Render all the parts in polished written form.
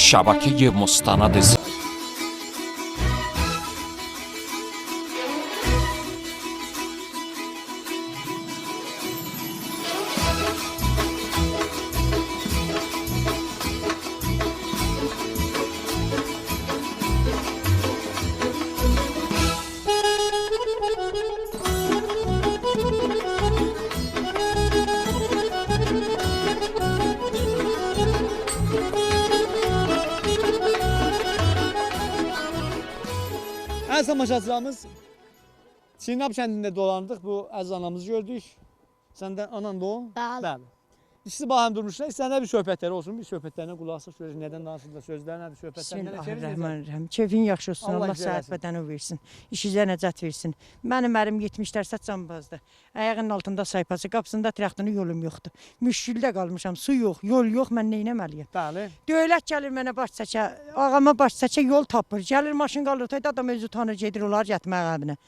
شبکه مستند Əziz tamaşaçılarımız, Çiynab kəndində dolandıq, bu əziz anamızı gördük. Səndə anan da o? Bəli. İkisi bahəm durmuşlar, səndə bir söhbətləri olsun, bir söhbətlərinə qulaq asaq, görək nədən danışırlar, sözlər nədir, söhbətlər nədir? Bismillahirrahmanirrahim. Keyfin yaxşı olsun, Allah Allah iyilik səhət versin. bədəni versin, işinizə nəcət versin. Mənim ərim 70 cambazdır. Ayağının altında saypası, qapısında traktörün yolum yoxdur. Müşküldə qalmışam, su yox, yol yox, mən neynəməliyəm? Bəli. Dövlət gəlir mənə baş çəkə, ağama baş çəkə yol tapır. Gəlir maşın qalır, tayda adam özü tanır, gedir olar getmək əbinə.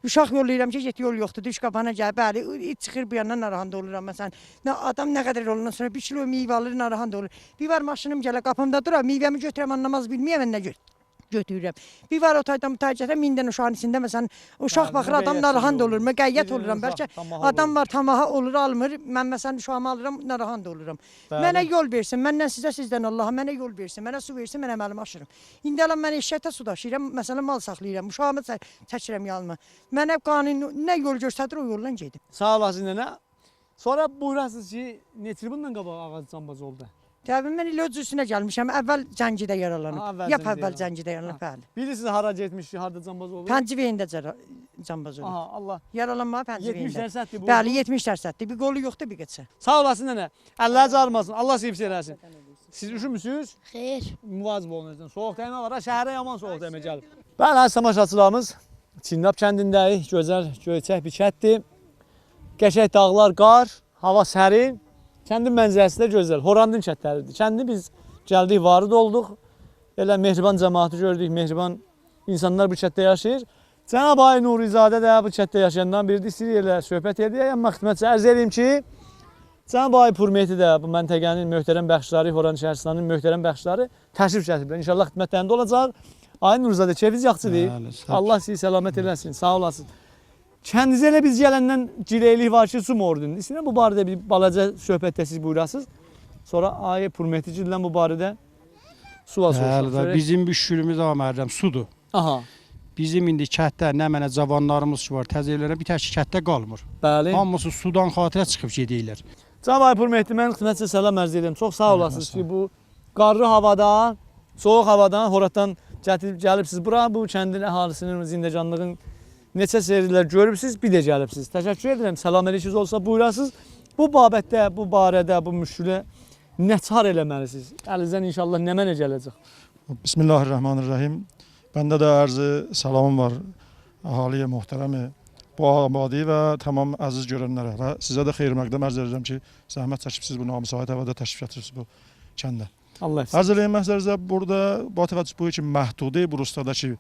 Uşaq yollayıram ki, get yol yoxdur, düş qabana gəl, bəli, it çıxır bu yandan narahat oluram. Məsələn, adam nə qədər yolundan sonra 1 kilo meyvə alır, narahat olur. Bir var maşınım gələ, qapımda durar, meyvəmi götürəm, anlamaz bilməyəm, mən nə götürürəm. Bir var o taydan mütacətə, minden uşağın içində, məsələn, uşaq baxır, adam narahat olur, müqəyyət oluram. Bəlkə adam var, tamaha olur, almır, mən məsələn uşağımı alıram, narahat oluram. Mənə yol versin, məndən sizə, sizdən Allaha, mənə yol versin, mənə su versin, mən əməlimi aşırım. İndi alam mən eşəkdə su daşıyıram, məsələn, mal saxlayıram, uşağımı çəkirəm yanıma. Mənə qanun nə yol göstərir, o yoldan gedim. Sağ olasın nənə. Sonra buyurasınız ki, neçə bundan qabaq ağac cambaz oldu? Təbii mən il üstünə gəlmişəm, əvvəl Zəngidə yaralanıb. Yap əvvəl Zəngidə yaralanıb, bəli. Bilirsiniz hara getmiş, harada cambaz oldu? Pəncivəyində cambaz olub. Aha, Allah. Yaralanma Pəncivəyində. 70% bu. Bəli, 70%. Bir qolu yoxdur, bir qıçı. Sağ olasın nənə. Əlləriniz ağrımasın. Allah sihib eləsin. Siz üşümüsünüz? Xeyr. Muvazib olun özünüzdən. Soğuq dəymə var, şəhərə yaman soğuq dəymə gəlir. Bəli, əziz tamaşaçılarımız, Çiynab kəndindəyik. Gözəl, göyçək bir kənddir. Qəşəng dağlar, qar, hava sərin. Kəndin mənzərəsi də gözəl. Horandın kəndləridir. Kəndi biz gəldik, varı olduq. Elə mehriban cəmaatı gördük, mehriban insanlar bu kənddə yaşayır. Cənab Ay Nurizadə də bu kənddə yaşayandan biridir. İstəyir elə söhbət edir. Amma xidmətçi ərz edeyim ki, Cənab Ay Purmeti də bu məntəqənin möhtərəm bəxşları, Horan şəhərstanının möhtərəm bəxşları təşrif gətiriblər. İnşallah xidmətlərində olacaq. Ay Nurizadə, keyfiniz yaxşıdır. Allah sizi səlamət eləsin. Sağ olasın. Kəndinizə elə biz gələndən girəylik var ki, su mordundur. İstəyirəm bu barədə bir balaca söhbətdə siz buyurasınız. Sonra Ay Purmeticildən bu barədə sual soruşaq. Bizim müşkülümüz amərəm sudur. Aha. Bizim indi kətdə nə mənə cavanlarımız ki var, təzələrə bir tək kətdə qalmır. Bəli. Hamısı sudan xatirə çıxıb gedirlər. Cənab Ay Purmeti, mən xidmətçi səlam ərz edirəm. Çox sağ olasınız ki, bu qarlı havada, soğuq havadan, Horatdan gəlibsiniz bura. Bu kəndin əhalisinin, zindəcanlığın neçə serilər görübsünüz, bir də gəlibsiniz. Təşəkkür edirəm. Salam eləşiniz olsa buyurasınız. Bu babətdə, bu barədə, bu müşkülə nə çar eləməlisiniz? Əlinizdən inşallah nə mənə gələcək? Bismillahirrahmanirrahim. Bəndə də ərzı salamım var əhaliyə möhtərəmi bu abadi və tamam əziz görənlərə və sizə də xeyir məqdəm ərz edirəm ki, zəhmət çəkibsiz bu namüsait havada təşrif gətirirsiniz bu kəndə. Allah efendim. Ərz eləyim məzərinizə burada bu təvəccüh bu ki, məhdudi bu Rusdadakı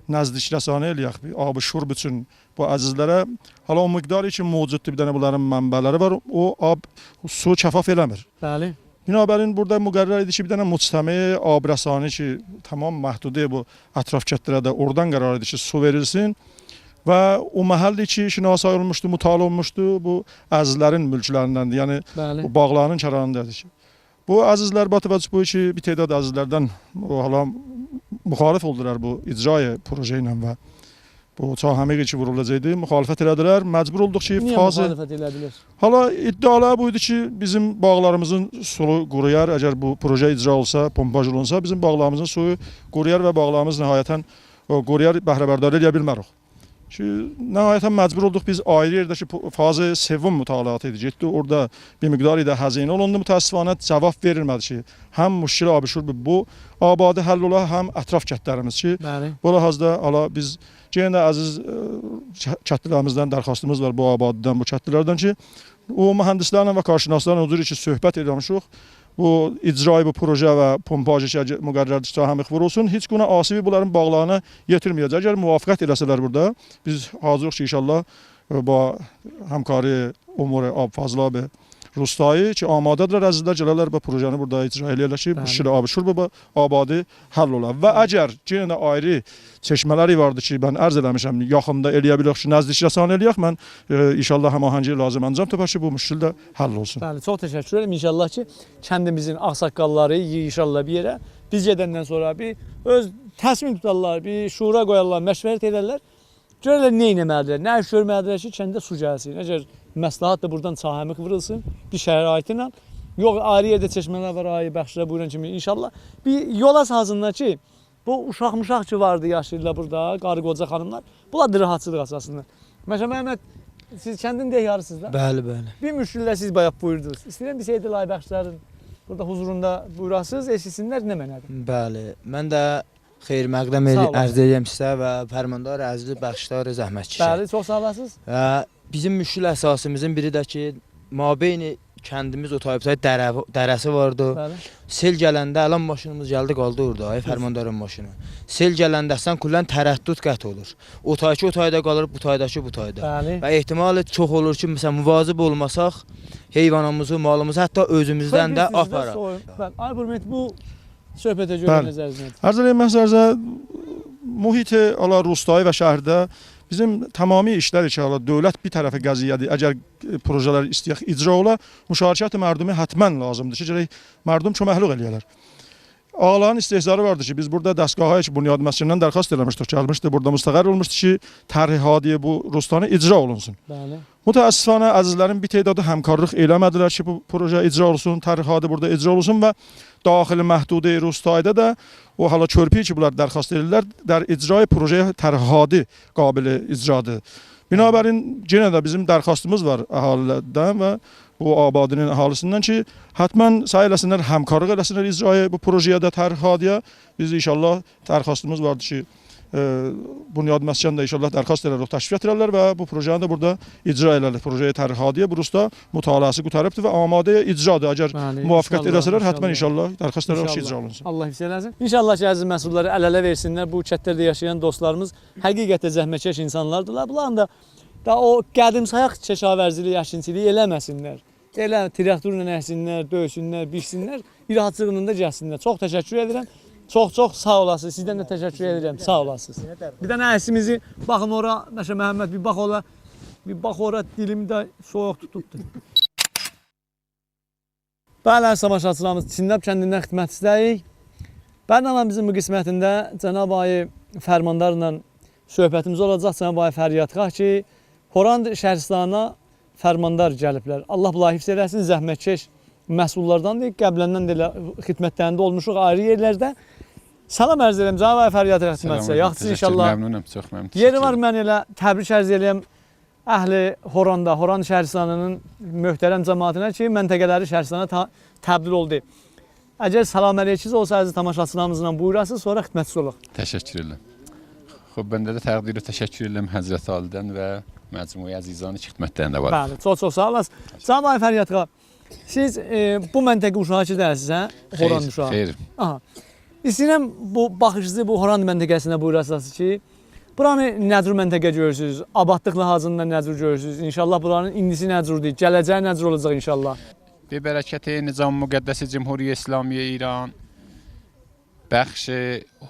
nəzdik rəsanə eləyək, abı şurb üçün bu əzizlərə hala o miqdarı ki, mövcuddur, bir dənə bunların mənbələri var, o ab su kəfaf eləmir. Bəli. Binabərin burada müqərrər idi ki, bir dənə müctəmi ab rəsanə ki, tamam məhdudi bu ətraf kətlərə də oradan qərar idi ki, su verilsin və o məhəldir ki, şinasay olmuşdu, mütali olmuşdu, bu əzizlərin mülklərindəndir, yəni bu bağlarının kərarındadır ki. Bu əzizlər bu təvəccüh bu ki, bir tədad əzizlərdən o hala müxalif oldular bu icra proje ilə və bu çahəmiqi ki vurulacaqdı, müxalifət elədilər. Məcbur olduq ki, Niyə müxalifət elədilər? Hala iddialar buydu ki, bizim bağlarımızın suyu quruyar, əgər bu proje icra olsa, pompaj olunsa, bizim bağlarımızın suyu quruyar və bağlarımız nəhayətən quruyar, bəhrəbərdar edə bilmərik. Ki, nəhayətən məcbur olduq biz ayrı yerdəki fazı sevim mütalaatı idi. Getdi orada bir miqdar ilə həzinə olundu. Mütəəssifانə cavab verilmədi ki, həm müşkil abişur bu abadi həll ola, həm ətraf kətlərimiz ki, bu hazda ala biz yenə əziz kətlərimizdən dərxastımız var bu abadidən, bu kətlərdən ki, o mühəndislərlə və qarşınaşlarla huzur ki, söhbət eləmişik. Bu icra bu proje və pompaj ki, müqərrərdir ki, həmiq vurulsun. Heç günə asibi bunların bağlarına yetirməyəcək. Əgər müvafiqət eləsələr burada, biz hazırıq ki, inşallah bu həmkarı Umur Ab Fazıl abi Rustayı ki amadədirlər əzizlər gələrlər bu projeni burada icra eləyirlər ki, bu şir abşur bu abadi həll olar. Və əgər yenə də ayrı çeşmələri vardı ki, mən ərz eləmişəm, yaxında eləyə bilirik ki, nəzdik rəsan eləyək, mən inşallah həmahəngi lazım əncam tapar ki, bu müşkil də həll olsun. Bəli, çox təşəkkür edirəm. İnşallah ki, kəndimizin ağsaqqalları yığışarlar bir yerə. Biz gedəndən sonra bir öz təsmin tutarlar, bir şura qoyarlar, məşvərət edərlər. Görürlər nə etməlidirlər, nə iş görməlidirlər ki, kəndə su gəlsin. Əgər məsləhət də buradan çahəmik vurulsun bir şəraiti ilə. Yox, ayrı yerdə çeşmələr var, ayrı bəxşilər buyuran kimi inşallah. Bir yola sazınlar ki, bu uşaq-muşaq ki vardı, yaşayırlar burada, qarı qoca xanımlar. Bunlar da rahatçılıq əsasında. Məşə Məhəmməd, siz kəndin deyiyarsınız da? Bəli, bəli. Bir müşkillə siz bayaq buyurdunuz. İstəyirəm bir şeydə laybəxşlərin burada huzurunda buyurasınız, eşitsinlər nə mənədir? Bəli. Mən də xeyir məqdəm Sağ olun. ərz edirəm sizə və fərmandar əzizli bəxşdar zəhmətçi. Bəli, çox sağ olasınız. Bizim müşkil əsasımızın biri də ki, mabeyni kəndimiz o tayıbsay dərəsi vardı. Bəli. Sel gələndə əlan maşınımız gəldi qaldı orada, fərmandarın maşını. Sel gələndə sən kullən tərəddüd qət olur. O tayki o tayda qalır, bu taydakı bu tayda. Bəli. Və ehtimal çox olur ki, məsələn müvazib olmasaq heyvanımızı, malımızı hətta özümüzdən də aparaq. Bəli, ay Hürmət, bu söhbətə görə Bəli. nəzəriniz nədir? Ərz eləyim məzərzə mühit ala Rustayı və şəhərdə bizim tamami işlər ki, ala dövlət bir tərəfə qəziyyədir. Əgər projelər istəyək icra ola, müşarikət mərdumi hətmən lazımdır ki, gərək mərdum köməklik eləyərlər. Ağaların istehzarı vardı ki, biz burada dəstgaha ki, Bunyad məscidindən dərxast eləmişdik, gəlmişdi, burada müstəqər olmuşdu ki, tərhi hadiyə bu Rustanı icra olunsun. Bəli. Mütəəssifانə əzizlərin bir tədadı həmkarlıq eləmədilər ki, bu proje icra olsun, tərhi hadiyə burada icra olsun və daxili məhdudi Rustayda da o hala körpü ki, bunlar dərxast edirlər, der icrayı projeye tərhi hadi qabili icradır. Binabərin yenə də bizim dərxastımız var əhalilərdən və bu abadinin əhalisindən ki, hətmən səy eləsinlər, həmkarlıq eləsinlər icrayı bu projeye də tərhi hadiyə. Biz inşallah dərxastımız vardı ki, Bunyad məscidində inşallah dərxast edərək təşviq edirlər və bu projeni də burada icra edərlər. Projeye tərhi hadiyə burusda mütaliəsi qurtarıbdır və amadə icradır. Əgər müvafiqət edəsələr, hətmən inşallah dərxast edərək ki, icra olunsun. Allah hifz eləsin. İnşallah ki, əziz məhsulları əl-ələ versinlər. Bu kəndlərdə yaşayan dostlarımız həqiqətən zəhmətkeş insanlardırlar. Bunların da o qədim sayaq çəşavərziliyi, əşinciliyi eləməsinlər. Elə traktorla əksinlər, döysünlər, biçsinlər, rahatçılığında gəlsinlər. Çox təşəkkür edirəm. Çox sağ olasınız. Sizdən də təşəkkür edirəm. Sağ olasınız. Bir dənə əsimizi baxın ora, Məşə Məhəmməd bir bax ora. Bir bax ora, dilimi də soyuq tutubdu. Bəli, samaşaçılarımız Çinnab kəndindən xidmət istəyik. Bərnamemizin bu qismətində Cənab Ayı fərmandarla söhbətimiz olacaq. Cənab Ayı fəryadxah ki, Horand Şəhristanına fərmandar gəliblər. Allah bunları hifz eləsin, zəhmətkeş məhsullardandır. Qəbləndən də xidmətlərində olmuşuq ayrı yerlərdə. Salam ərz edirəm, Cənab Ayı fəryadxah xidmətçisə. Yaxşı inşallah. Məmnunam, çox məmnun. Yeri var mən elə təbrik ərz eləyəm əhli Horanda, Horand Şəhristanının möhtərəm cəmaətinə ki, məntəqələri Şəhristana təbdil oldu. Əgər salam əleykiniz olsa əziz tamaşaçılarımızla buyurasınız, sonra xidmətçisi olaq. Təşəkkür edirəm. Xub, bəndə də təqdir təşəkkür edirəm Həzrət Alidən və məcmuə əzizanı xidmətlərində var. Bəli, çox sağ olasınız. Cənab Ayı fəryadxah, siz bu məntəqə uşağı ki dərsiz, hə? Horand uşağı. Xeyr. Aha. İstəyirəm bu baxışınızı bu Horand məntəqəsinə buyurasınız ki, buranı nəcür məntəqə görürsünüz, abadlıq lahazında nəcür görürsünüz, inşallah buranın indisi nəcürdir, gələcəyi nəcür olacaq inşallah. به برکت نظام مقدس جمهوری اسلامی ایران بخش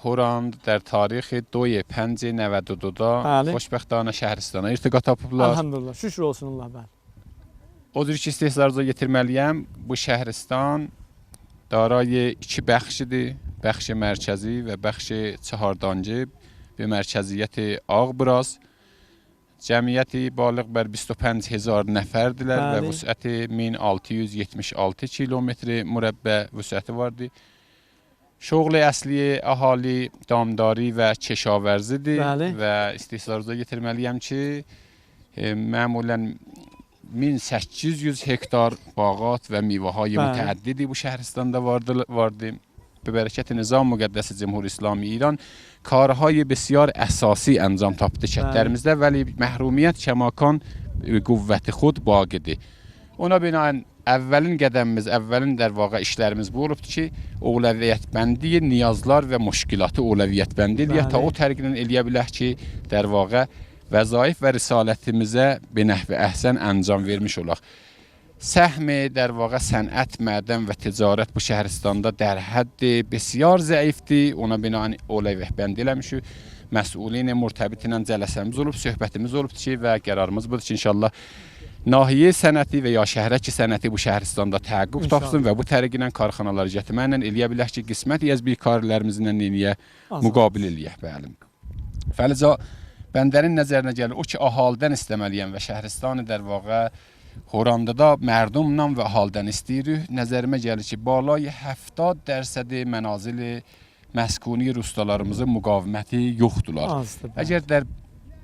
هورند در تاریخ 2/5/92 بله. خوشبختانه şəhəristana irtiqa tapıblar. Elhamdülillah, şükür olsun Allah bəli. O cür ki istehzalarınıza yetirməliyəm. Bu şəhəristan darayı iki bəxşidir. Bəxşi mərkəzi və bəxşi çahardancı və mərkəziyyəti Ağburaz. Cəmiyyəti balıq bər 25,000 nəfərdilər və Bəli. vüsəti 1676 kilometr mürəbbə vüsəti vardı. Şoğlu əsli əhali damdari və keşavərzidir Bəli. və istehsalarınıza yetirməliyəm ki, məmulən 1800 hektar bağat və meyvəhay Bəli. mütəəddidi bu şəhristanda vardı. به برکت نظام مقدس جمهوری اسلامی ایران کارهای بسیار اساسی انجام tapdı kəndlərimizdə ولی məhrumiyyət kəmakan qüvvəti xud baqidir. Ona binaən əvvəlin qədəmimiz, əvvəlin der vaqa işlərimiz bu olubdur ki, ovləviyyətbəndi, niyazlar və müşkilatı ovləviyyətbəndidir. Ta o tərqlə eləyə bilək ki, der vaqa vəzaif və risalətimizə binəhvi əhsən əncam vermiş olaq. Səhmi, در واقع sənət, mədən və ticarət bu Şəhristanda dərhəddir, besiar zəifdir. Ona binaən olay vəhbənd eləmişik. Məsulin mürtəbit ilə cələsəmiz olub, söhbətimiz olubdur ki, və qərarımız budur ki, inşallah nahiyə sənəti və ya şəhərəki sənəti bu Şəhristanda təqib tapsın və bu təriqlə karxanaları gətirməklə eləyə bilək ki, qismət yəzbi karlarımızla neyniyə müqabil eləyək, bəlim. Fəlica, bəndərin nəzərinə gəlir, o ki, ahalidən istəməliyəm və Şəhristanı der vaqa Horandada mərdumla və ahaldən istəyirik. Nəzərimə gəlir ki, balay 70% mənazili məskuni rustalarımızın müqaviməti yoxdular. Əgər der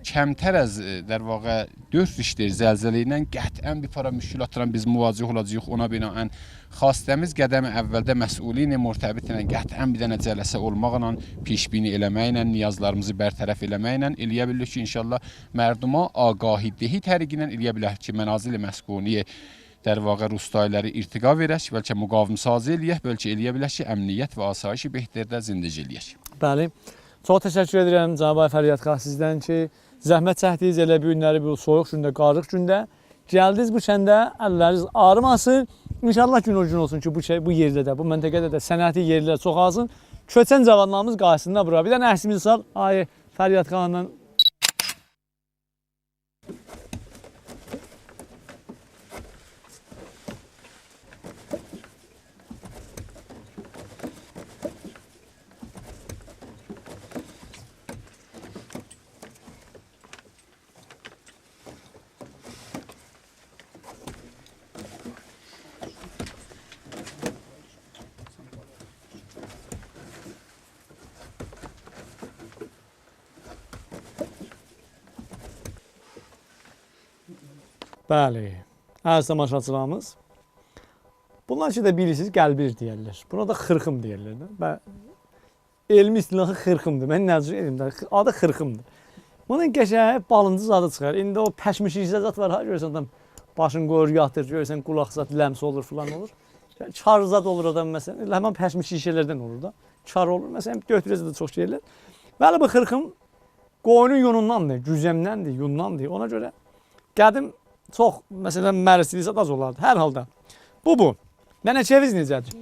kəmtər az der vaqa 4 rişdir zəlzələ ilə qətən bir para müşkülatla biz müvacih olacağıq. Ona binaən xastəmiz qədəmi əvvəldə məsulin mürtəbit ilə qətən bir dənə cələsə olmaqla, pişbini eləməklə, niyazlarımızı bərtərəf eləməklə eləyə bilirik ki, inşallah mərduma agahiddehi təriqlə eləyə bilərik ki, mənazil məskuni در واقع روستایları irtiqa verək, bəlkə müqavim sazı eləyək, bəlkə eləyə bilək ki, əmniyyət və asayişi behterdə zindəcə eləyək. Bəli. Çox təşəkkür edirəm cənab Fəryad xan sizdən ki, zəhmət çəkdiniz elə bu günləri bu soyuq gündə, qarıq gündə. Gəldiniz bu kəndə, əlləriniz ağrımasın. İnşallah gün o gün olsun ki, bu yerdə də, bu məntəqədə də sənəti yerlər çox azın. Köçən cavanlarımız qarşısında bura. Bir də nəhlimiz sal, ay Fəryad xanla. Bəli, əziz tamaşaçılarımız, bunlar ki də bilirsiniz, qəlbir deyərlər. Buna da xırxım deyərlər. Elmi istilahı xırxımdır. Mən nəzir edim də, adı xırxımdır. Bunun qəşəng balıncı zadı çıxar. İndi o pəşmişi zat var, görürsən adam başını qoyur, yatır, görürsən qulaq zat ləms olur, filan olur. Çar zat olur adam məsələn, həmən pəşmişi şişələrdən olur da. Çar olur, məsələn, götürəcə də çox şeylər. Bəli, bu xırxım qoyunun yunundandır, güzəmdəndir, yundandır. Ona görə qədim çox, məsələn, mərisilik az olardı, hər halda. Bu. Mənəçəviz necədir?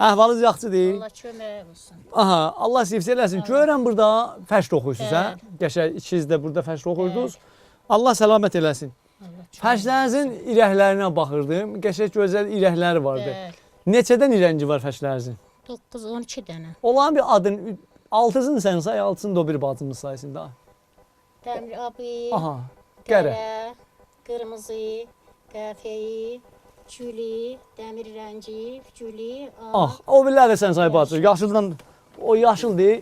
Əhvalınız yaxşıdır? Allah kömək olsun. Aha, Allah sivsə eləsin. Görürəm burada fəşr oxuyursunuz, hə? Qəşəng ikiniz də burada fəşr oxuyurdunuz. Allah səlamət eləsin. Fəşlərinizin irəklərinə baxırdım. Qəşəng gözəl irəkləri vardı. Neçədən irənci var fəşlərinizin? 9-12 dənə. Olan bir adın, 6'sını sən say, 6'sını da o bir bacımız saysın da. Dəmir abi, Aha, qərə. Qırmızı, qəfəyi, gülü, dəmir rəngi, gülü, Ah, o birlər də sən say bacı. Yaşıldan, o yaşıldır.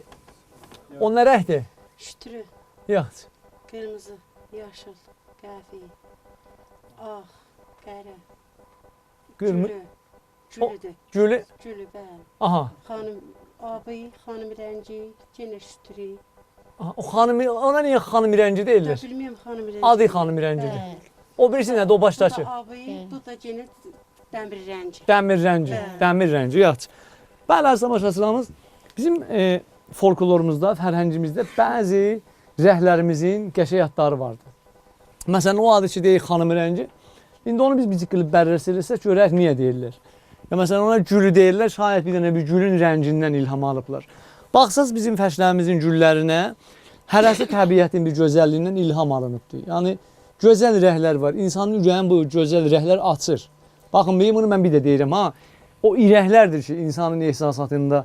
O nə rəhdir? Şütürü, Yax. qırmızı, yaşıl, qəfi, ağ, qərə, Qırmızı, gülüdür. gülü. Gülü, bəli. Aha. Xanım, abi, xanım rəngi, yenə şütürü. Aha, o xanım, ona niyə xanım rəngi deyirlər? Bilmirəm xanım rəngi. Adı xanım rəngidir. O birisi nədir o Bu başdakı? da abi, bu da yenə dəmir rəngi. Dəmir rəngi. Bəli. Dəmir rəngi, yaxşı. Bəli, əziz tamaşaçılarımız, bizim folklorumuzda, fərhəngimizdə bəzi rəhlərimizin qəşəng adları vardır. Məsələn, o adı ki, deyir xanım rəngi. İndi onu biz bizi qılıb bərrəsirsək, görək niyə deyirlər. Ya məsələn, ona gülü deyirlər, şayət bir dənə bir gülün rəngindən ilham alıblar. Baxsaz bizim fəşlərimizin güllərinə hərəsi təbiətin bir gözəlliyindən ilham alınıbdır. Yəni, gözəl rəhlər var. İnsanın ürəyin bu gözəl rəhlər açır. Baxın, bunu mən bir də deyirəm, ha. O irəklərdir ki, insanın ehsasatında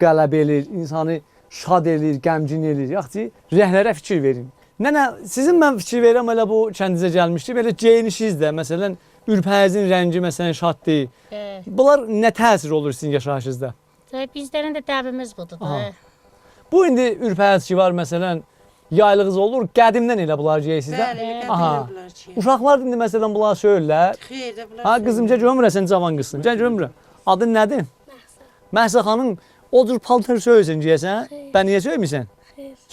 qələb edir, insanı şad edir, qəmcin edir. Yaxçı, rəhlərə fikir verin. Nənə, sizin mən fikir verirəm, elə bu kəndinizə gəlmişdi. Belə geyinişiniz də, məsələn, ürpəyinizin rəngi, məsələn, şaddır. Bunlar nə təsir olur sizin yaşayışınızda? Bizlərin də dəbimiz budur da. Bu indi ürpəyiz ki var, məsələn, yaylığınız olur, qədimdən elə bunlar geyirsiniz də. Bəli, Aha. qədimdən bunlar ki. Uşaqlar indi məsələn bunlar söylürlər. Xeyr də bunlar. Ha qızımca görmürəm, sən cavan qızsın. Gəl görmürəm. Adın nədir? Məhsə xanım, o cür paltar söylüyorsun deyəsən. Bən niyə söyləmirsən?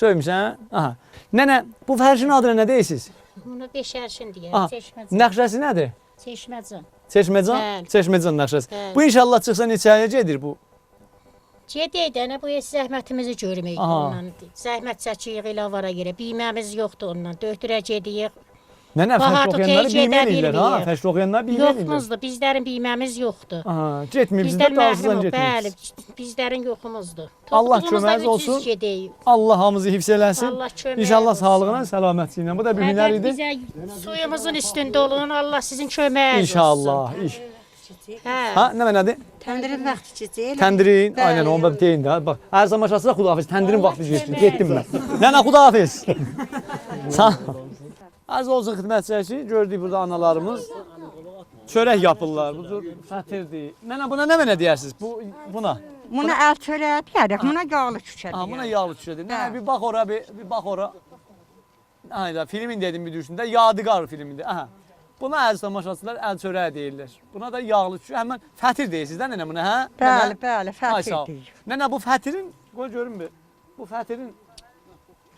Söyləmirsən? Aha. Nənə, bu fərşin adına nə deyirsiniz? Bunu beşərşin deyək, Aha. Çeşməcən. Nəqşəsi nədir? Çeşməcən. Çeşməcan? Bəli. Çeşməcan nəqşəsi. Bəli. Bu inşallah çıxsa neçəyə gedir bu? Gedək dənə bu zəhmətimizi görməyik Aha. ondan. Zəhmət çəkirik elə vara yerə. Biyməmiz yoxdur ondan. Döktürə gedirik. Nənə Bahat fəşr oxuyanları okey, bilmə gedə eləyirlər, ha? bilmir. Fəşr oxuyanlar bilmə eləyirlər. Yoxmuzdur, bizlərin bilməmiz yoxdur. Aha, getmirsiniz də Bizlər dalsızdan məhrumuq, bəli, getmirsiniz. bizlərin yoxumuzdur. Allah Toxuduğumuzdan köməyiniz olsun. 300 gedəyik. Allah hamımızı hifz eləsin. Allah köməyiniz İnşallah olsun. sağlığına, səlamətçiliyinə. Bu da bir hünər Fəqət idi. bizə suyumuzun üstündə olun, Allah sizin köməyiniz olsun. İnşallah. İş. Hə. Ha, nə nədir? Təndirin vaxtı keçir. Təndirin, Bəli. aynen onu da deyin də. Bax, hər zaman şahsıza xudahafiz. Təndirin vaxtı getdim, getdim mən. Nənə xudahafiz. Sağ ol. Az olsun xidmətçisi, gördük burada analarımız çörək yapırlar. Bu cür fətirdir. Nənə buna nə mənə deyərsiniz? Buna. Buna əl çörəyi deyərik, buna yağlı küşə Ha, buna yağlı çörəkdir. Nənə bir bax ora, bir bax ora. Aynen, filmin dedim bir düşündə, Yadigar filmidir. Aha. Buna əziz tamaşaçılar əl çörəyi deyirlər. Buna da yağlı çörək, həmən fətir deyirsiniz də nənə buna, hə? Bəli, bəli, Ay, sağ ol. fətirdir. Nənə bu fətirin, qoy görüm bir. Bu fətirin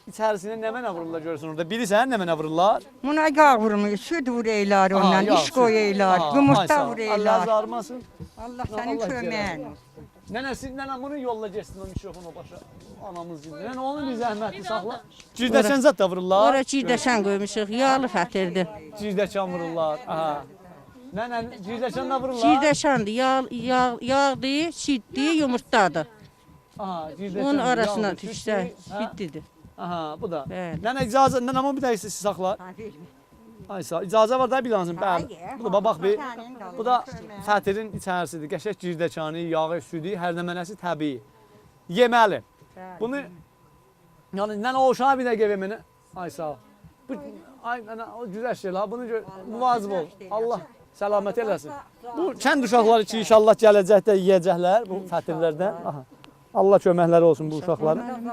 içərisinə nə mənə vururlar görürsən orada. Bilirsən nə mənə vururlar? Buna yağ vurmuyor, süd vururlar ondan, yağ, iş koyurlar, Aha, ay, yumurta sağ ol. Allah vururlar. zarmasın. Allah sənin Allah köməyin. Nənə siz nənə bunu yolla getsin o mikrofonu başa. Anamız gibi. Nənə onu bir zəhmətli saxla. Cirdəçən zət də vururlar. Ora cirdəşən qoymuşuq, yağlı fətirdir. Cirdəçən vururlar. Aha. Nənə cirdəçən də vururlar. Cirdəşəndir, yağdır, şiddir, yumurtadır. Aha, cirdəçən. Onun arasına yağlı, düşsə, sütlü, ha? şiddidir. Aha, bu da. Bəli. Nənə icazə, nənə ama bir də siz saxla. Ay sağ, icazə var da bir dansın. Bəli. Bu da bax bir. Bu da fətirin içərisidir. Qəşəng cirdəçanı, yağı, südü, hər nə mənəsi təbii. Yeməli. Bunu yəni nənə o uşağa bir dəqiqə ver mənə. Ay sağ ol. Bu ay nənə o gözəl şeylər. Bunu müvazib ol. Allah səlamət eləsin. Bu kənd uşaqları ki inşallah gələcəkdə yeyəcəklər bu fətirlərdən. Aha. Allah köməkləri olsun bu uşaqların.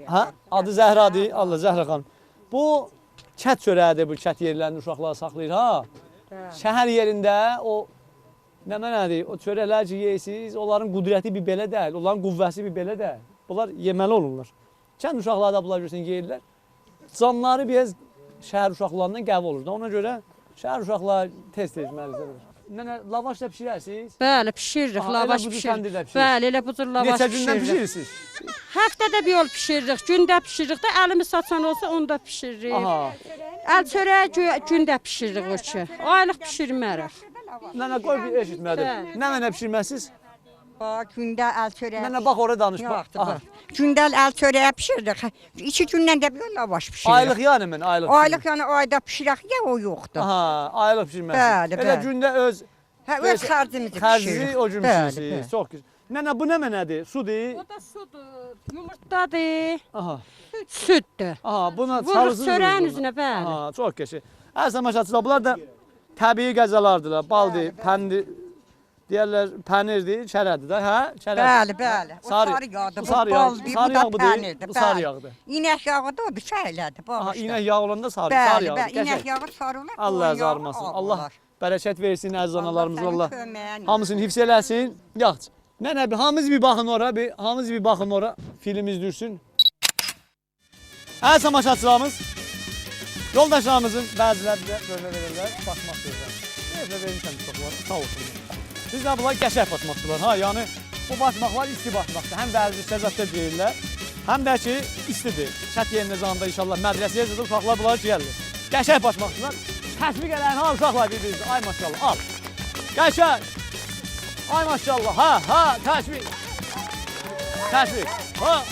Ha? Adı Zəhradır. Allah Zəhra xanım. Bu kət çörəyidir bu kət yerlərində uşaqlar saxlayır ha. Şəhər yerində o nə mənadır? O çörəklər ki yeyirsiniz, onların qüdrəti bir belə deyil, onların qüvvəsi bir belə deyil. Bunlar yeməli olurlar. Kənd uşaqları da bunlar görsən yeyirlər. Canları biraz şəhər uşaqlarından qəvi olur da. Ona görə şəhər uşaqları tez-tez mərizlər olur. Nənə lavaş da bişirərsiniz? Bəli, pişiririk, Aha, lavaş elə bu cür bişiririk. təndirdə bişirirsiniz. Bəli, elə bu cür lavaş Neçə gündən bişiririk. bişirirsiniz? Həftədə bir yol bişiririk, gündə bişiririk də əlimiz saçan olsa onda bişiririk. Aha. Əl çörəyi gündə bişiririk o ki. Aylıq bişirmərik. Nənə qoy bir eşitmədim. Nə mənə bişirməsiz? Bax, gündə əl çörəyi. Nənə bax oraya danışma. Yoxdur, Aha. bax. Gündə əl çörəyi pişirdik. 2 gündən də bir lavaş pişiririk. Aylıq yəni mən aylıq. Aylıq yəni ayda pişirək ya o yoxdur. Aha, aylıq pişirməsi. Bəli, Elə bəli. gündə öz Hə, öz xərcimizi xərci pişiririk. o gün Bəli, pişirirsiniz. bəli. Çox gözəl. Nənə bu nə mənədir? Sudur. O da sudur, yumurtadır, Aha. süddür. Aha, buna Vururuq sarısız çörəyin vururuq. üzünə, bəli. Aha, çox qəşəng. Əslən maşallah bunlar da təbii qəzalardılar. Baldır, pəndir, deyərlər pənirdir, şərədir də, hə? Şərədir. Bəli, bəli. O Sarı- sarı yağdır, bu bu sarı yağ- baldır, bu bu sarı da yağ bu deyil, pənirdir. bu sarı bəli. yağdır. İnək yağı da odur, şeylədir, Aha, bağışlar. inək yağı olanda sarı Bəli, yağdır. bəli, inək Qəşəng. yağı sarılır. Allah qoyun yağı azarmasın. Allah alırlar. bərəkət versin əziz analarımız. sənin Allah köməyin hamısını hifz eləsin. Yaxşı. Nənə bir hamınız bir baxın ora, hamınız bir baxın ora. Filmimiz düşsün. Əziz tamaşaçılarımız, yoldaşlarımızın bəziləri bizə bölmə verirlər, baxmaq istəyirlər. Neysə vermişəm çoxları, sağ olsunlar. Bizdə bunlar qəşəng batmaqçılar. Ha, yəni bu batmaqlar isti batmaqdır. Həm bəzi səzətdə deyirlər, həm də ki istidir. Çət yerində zanında inşallah mədrəsəyə yazılır, uşaqlar bunları gəlir. Qəşəng batmaqçılar. Təsbiq eləyən ha uşaqlar bir-birinizə. Ay maşallah, al. Qəşəng. Ay maşallah, ha, təsbiq. Təsbiq. Ha.